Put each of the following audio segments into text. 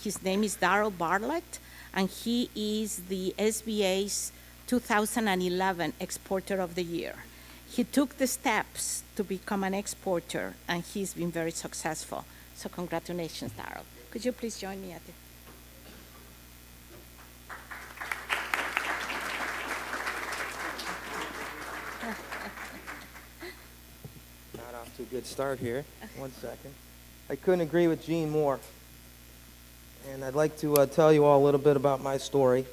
His name is Darrell Bartlett, and he is the SBA's 2011 Exporter of the Year. He took the steps to become an exporter, and he's been very successful. So congratulations, Darrell. Could you please join me at the... Not off to a good start here. 1 second. I couldn't agree with Gene more. And I'd like to tell you all a little bit about my story.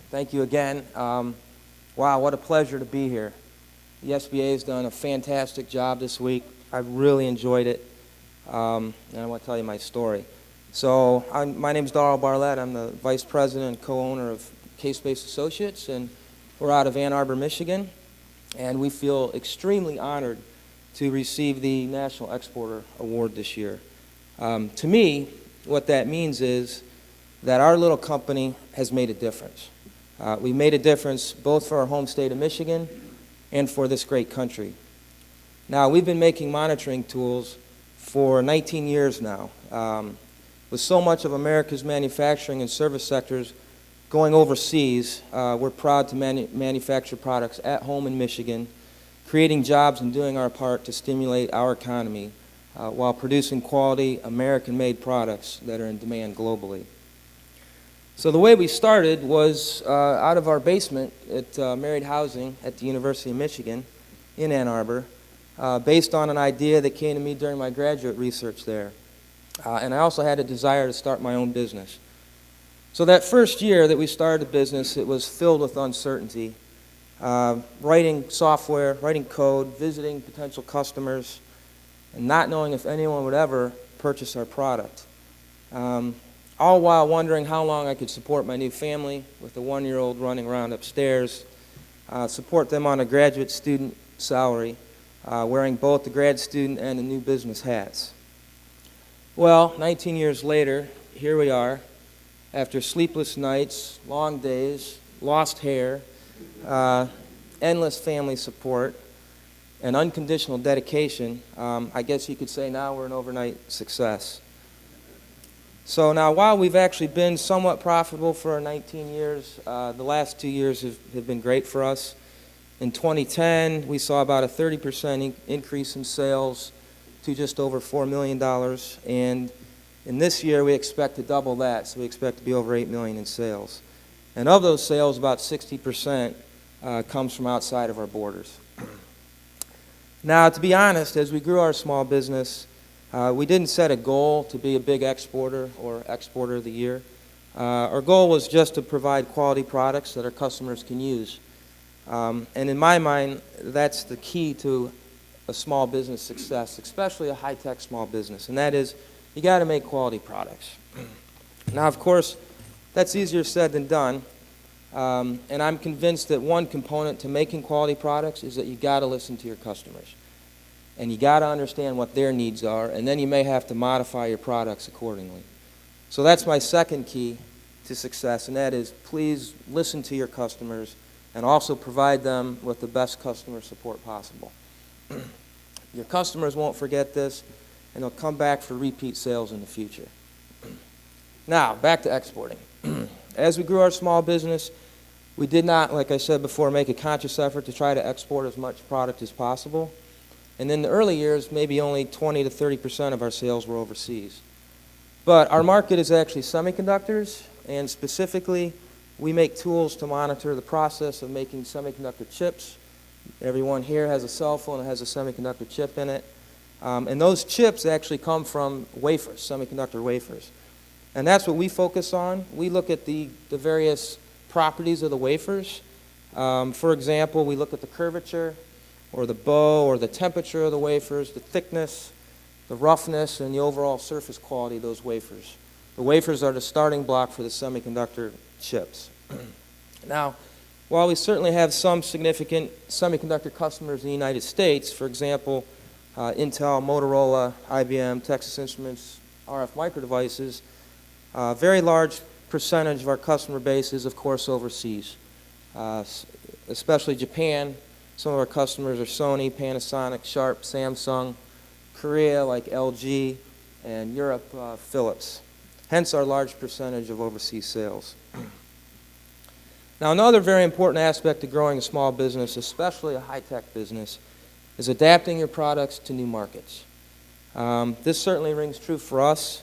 Thank you again. Wow, what a pleasure to be here. The SBA has done a fantastic job this week. I really enjoyed it. And I want to tell you my story. So my name is Darrell Bartlett. I'm the Vice President and co-owner of Case-Based Associates, and we're out of Ann Arbor, Michigan. And we feel extremely honored to receive the National Exporter Award this year. To me, what that means is that our little company has made a difference. We made a difference both for our home state of Michigan and for this great country. Now, we've been making monitoring tools for 19 years now. With so much of America's manufacturing and service sectors going overseas, we're proud to manufacture products at home in Michigan, creating jobs and doing our part to stimulate our economy while producing quality American-made products that are in demand globally. So the way we started was out of our basement at Married Housing at the University of Michigan in Ann Arbor, based on an idea that came to me during my graduate research there. And I also had a desire to start my own business. So that first year that we started the business, it was filled with uncertainty. Writing software, writing code, visiting potential customers, and not knowing if anyone would ever purchase our product. All while wondering how long I could support my new family with a 1-year-old running around upstairs, support them on a graduate student salary, wearing both the grad student and the new business hats. Well, 19 years later, here we are, after sleepless nights, long days, lost hair, endless family support, and unconditional dedication. I guess you could say now we're an overnight success. So now, while we've actually been somewhat profitable for our 19 years, the last 2 years have been great for us. In 2010, we saw about a 30% increase in sales to just over $4 million. And in this year, we expect to double that, so we expect to be over $8 million in sales. And of those sales, about 60% comes from outside of our borders. Now, to be honest, as we grew our small business, we didn't set a goal to be a big exporter or exporter of the year. Our goal was just to provide quality products that our customers can use. And in my mind, that's the key to a small business success, especially a high-tech small business, and that is you got to make quality products. Now, of course, that's easier said than done, and I'm convinced that one component to making quality products is that you got to listen to your customers. And you got to understand what their needs are, and then you may have to modify your products accordingly. So that's my second key to success, and that is please listen to your customers and also provide them with the best customer support possible. Your customers won't forget this, and they'll come back for repeat sales in the future. Now, back to exporting. As we grew our small business, we did not, like I said before, make a conscious effort to try to export as much product as possible. And in the early years, maybe only 20 to 30% of our sales were overseas. But our market is actually semiconductors, and specifically, we make tools to monitor the process of making semiconductor chips. Everyone here has a cell phone that has a semiconductor chip in it. And those chips actually come from wafers, semiconductor wafers. And that's what we focus on. We look at the various properties of the wafers. For example, we look at the curvature, or the bow, or the temperature of the wafers, the thickness, the roughness, and the overall surface quality of those wafers. The wafers are the starting block for the semiconductor chips. Now, while we certainly have some significant semiconductor customers in the United States, for example, Intel, Motorola, IBM, Texas Instruments, RF Microdevices, a very large percentage of our customer base is, of course, overseas, especially Japan. Some of our customers are Sony, Panasonic, Sharp, Samsung, Korea like LG, and Europe, Philips. Hence our large percentage of overseas sales. Now, another very important aspect of growing a small business, especially a high-tech business, is adapting your products to new markets. This certainly rings true for us,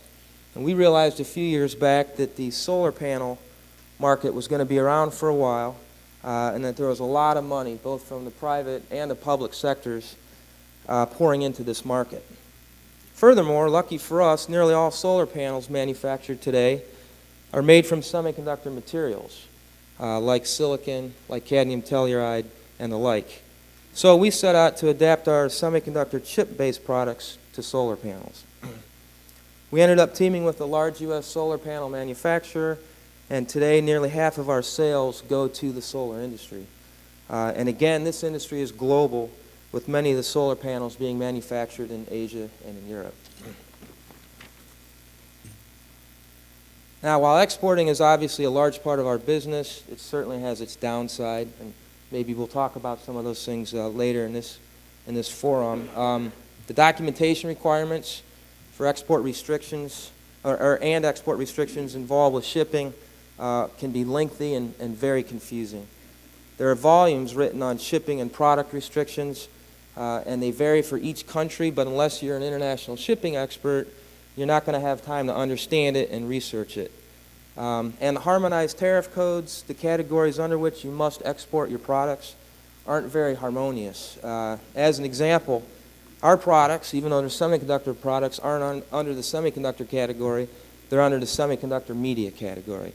and we realized a few years back that the solar panel market was going to be around for a while, and that there was a lot of money, both from the private and the public sectors, pouring into this market. Furthermore, lucky for us, nearly all solar panels manufactured today are made from semiconductor materials, like silicon, like cadmium telluride, and the like. So we set out to adapt our semiconductor chip-based products to solar panels. We ended up teaming with a large U.S. solar panel manufacturer, and today nearly half of our sales go to the solar industry. And again, this industry is global, with many of the solar panels being manufactured in Asia and in Europe. Now, while exporting is obviously a large part of our business, it certainly has its downside, and maybe we'll talk about some of those things later in this forum. The documentation requirements for export restrictions and export restrictions involved with shipping can be lengthy and very confusing. There are volumes written on shipping and product restrictions, and they vary for each country, but unless you're an international shipping expert, you're not going to have time to understand it and research it. And the harmonized tariff codes, the categories under which you must export your products, aren't very harmonious. As an example, our products, even though they're semiconductor products, aren't under the semiconductor category. They're under the semiconductor media category.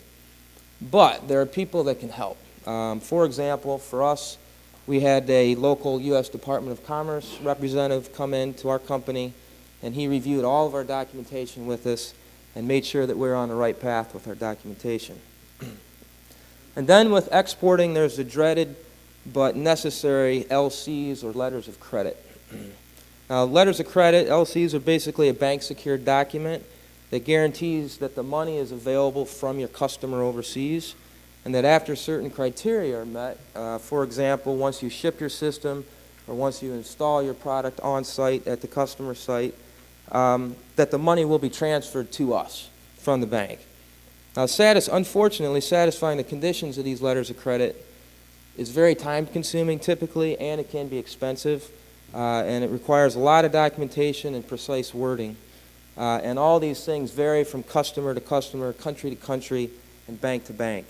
But there are people that can help. For example, for us, we had a local U.S. Department of Commerce representative come in to our company, and he reviewed all of our documentation with us and made sure that we're on the right path with our documentation. And then with exporting, there's the dreaded but necessary LCs, or letters of credit. Now, letters of credit, LCs, are basically a bank-secured document that guarantees that the money is available from your customer overseas, and that after certain criteria are met, for example, once you ship your system or once you install your product on site at the customer site, that the money will be transferred to us from the bank. Now, unfortunately, satisfying the conditions of these letters of credit is very time-consuming typically, and it can be expensive, and it requires a lot of documentation and precise wording. And all these things vary from customer to customer, country to country, and bank to bank.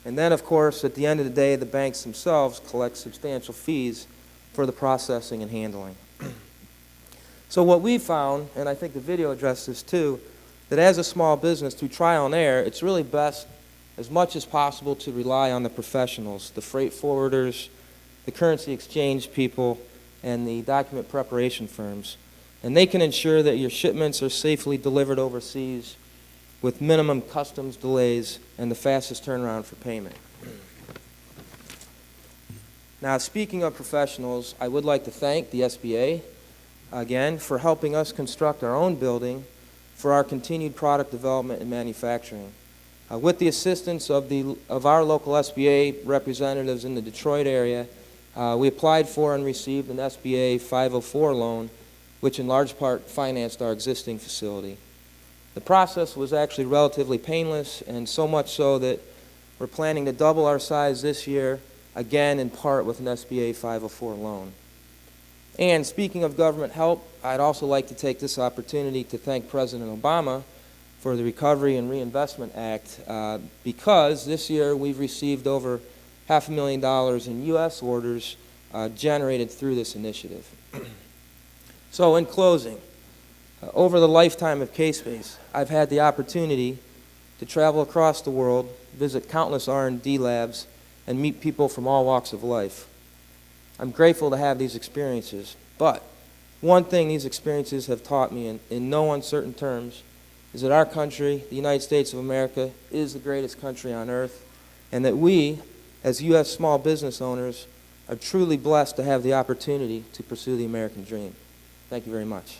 And then, of course, at the end of the day, the banks themselves collect substantial fees for the processing and handling. So what we found, and I think the video addressed this too, that as a small business, through trial and error, it's really best, as much as possible, to rely on the professionals, the freight forwarders, the currency exchange people, and the document preparation firms. And they can ensure that your shipments are safely delivered overseas with minimum customs delays and the fastest turnaround for payment. Now, speaking of professionals, I would like to thank the SBA, again, for helping us construct our own building for our continued product development and manufacturing. With the assistance of our local SBA representatives in the Detroit area, we applied for and received an SBA 504 loan, which in large part financed our existing facility. The process was actually relatively painless, and so much so that we're planning to double our size this year, again in part with an SBA 504 loan. And speaking of government help, I'd also like to take this opportunity to thank President Obama for the Recovery and Reinvestment Act, because this year we've received over $500,000 in U.S. orders generated through this initiative. So in closing, over the lifetime of K-Space, I've had the opportunity to travel across the world, visit countless R&D labs, and meet people from all walks of life. I'm grateful to have these experiences, but one thing these experiences have taught me in no uncertain terms is that our country, the United States of America, is the greatest country on earth, and that we, as U.S. small business owners, are truly blessed to have the opportunity to pursue the American dream. Thank you very much.